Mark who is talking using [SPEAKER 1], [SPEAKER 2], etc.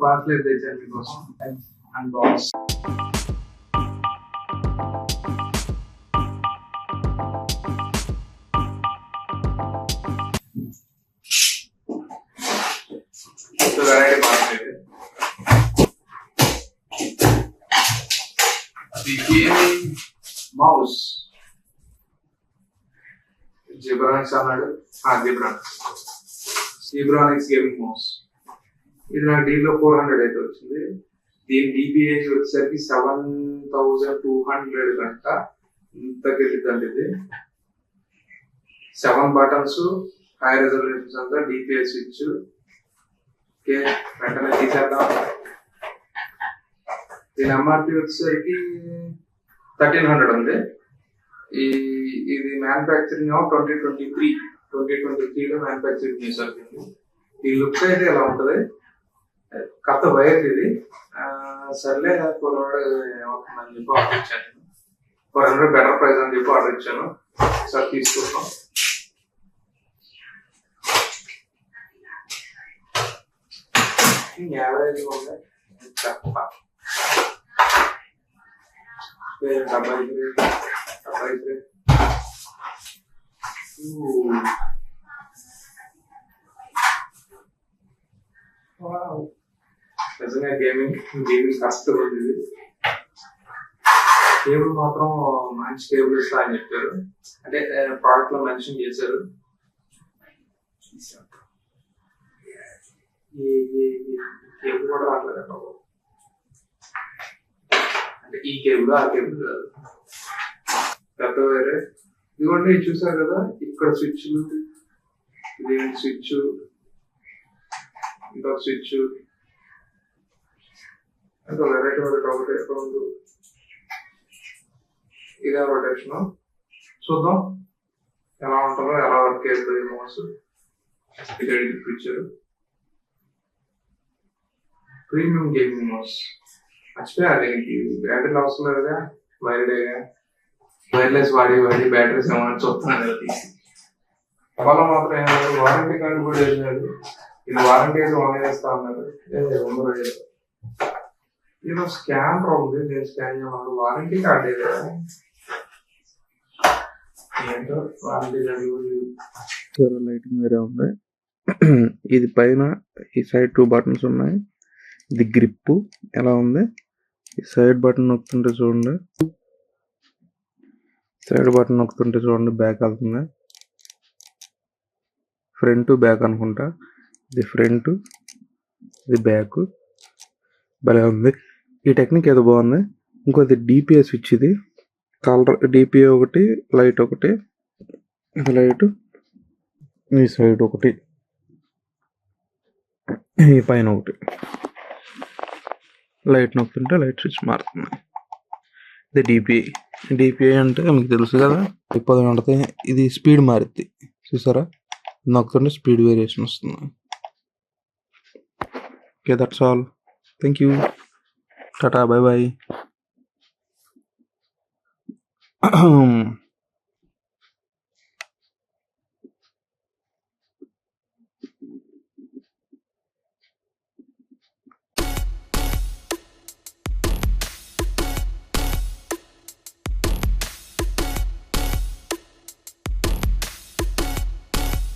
[SPEAKER 1] Parcel తెచ్చాను మీకోసం and box. Variety parcel ఇది గేమింగ్ మౌస్. జిబ్రానిక్స్ అన్నాడు. Zebronics gaming mouse. ఇది నాకు డీల్లో 400 అయితే వచ్చింది. దీని డిపిహెచ్ వచ్చేసరికి 7200 గంట ఇంత గెలిద్దండి. ఇది 7 బటన్స్, హై రెజల్యూషన్స్ అంతా, డిపిహెచ్ స్విచ్. ఓకే, వెంటనే తీసేద్దాం. దీని ఎంఆర్పి వచ్చేసరికి 1300 ఉంది. ఇది మ్యానుఫ్యాక్చరింగ్ 2023లో మ్యానుఫ్యాక్చరింగ్ చేశారు. ఈ లుక్ అయితే ఎలా ఉంటది, కొత్త వైర్ ఇది. సర్లే కొన్నాడు ఏమవుతుందని చెప్పి ఆర్డర్ ఇచ్చాను. 400 బెటర్ ప్రైస్ అని చెప్పి ఆర్డర్ ఇచ్చాను. సార్ తీసుకుంటాం. యావరేజ్ ఉంది చెప్ప. డబ్బా నిజంగా గేమింగ్ కష్టం ఉంది. కేబుల్ మాత్రం మంచి కేబుల్ ఇస్తా అని చెప్పారు. అంటే ప్రోడక్ట్ లో మెన్షన్ చేశారు. కేబుల్ కూడా రావట్లేదు. అంటే ఈ కేబుల్ ఆ కేబుల్ కాదు, పెద్ద వేరే. ఇదిగోండి చూసారు కదా, ఇక్కడ స్విచ్లు, ఇదేంటి స్విచ్, ఇంకొక స్విచ్, ఇంకా వెరైటీ ఒకటి రెండు. ఇదే రొటేషన్. చూద్దాం ఎలా ఉంటుందో, ఎలా వర్క్ అవుతుంది మౌస్. ఇది ఫీచర్ ప్రీమియం గేమింగ్ మౌస్. మర్చిపోయా, దీనికి బ్యాటరీ అవసరం లేదుగా, వైర్లెస్ వాడి బ్యాటరీస్ ఏమన్నా చూస్తున్నాను కదా తీసి. డబ్బాలో మాత్రం ఏమన్నా వారంటీ కార్డు కూడా వేసాడు. ఇది వారంటీ అయితే 1 year ఇస్తా ఉన్నారు. ఏదో స్కానర్ ఉంది, నేను స్కాన్ చేయమన్నాడు. వారంటీ కార్డు ఏదో ఏంటో వారంటీ కార్డు.
[SPEAKER 2] లైటింగ్ వేరే ఉంది. ఇది పైన ఈ సైడ్ 2 బటన్స్ ఉన్నాయి. ఇది గ్రిప్ ఎలా ఉంది. ఈ సైడ్ బటన్ నొక్కుతుంటే చూడండి, బ్యాక్ వెళ్తుంది. ఫ్రంట్ బ్యాక్ అనుకుంటా. ఇది ఫ్రంట్, ఇది బ్యాక్. భలే ఉంది. ఈ టెక్నిక్ ఏదో బాగుంది. ఇంకోది డిపిఏ స్విచ్. ఇది కలర్ డిపిఏ ఒకటి, లైట్ ఒకటి, ఇది లైట్, ఈ సైడ్ ఒకటి, ఈ పైన ఒకటి. లైట్ నొక్కుతుంటే లైట్ స్విచ్ మారుతుంది. ఇది డిపిఐ అంటే మీకు తెలుసు కదా, 10 గంటతే ఇది స్పీడ్ మారుద్ది. చూసారా, నొక్కుతుంటే స్పీడ్ వేరియేషన్ వస్తుంది. Okay, that's all. Thank you. Tata, bye bye.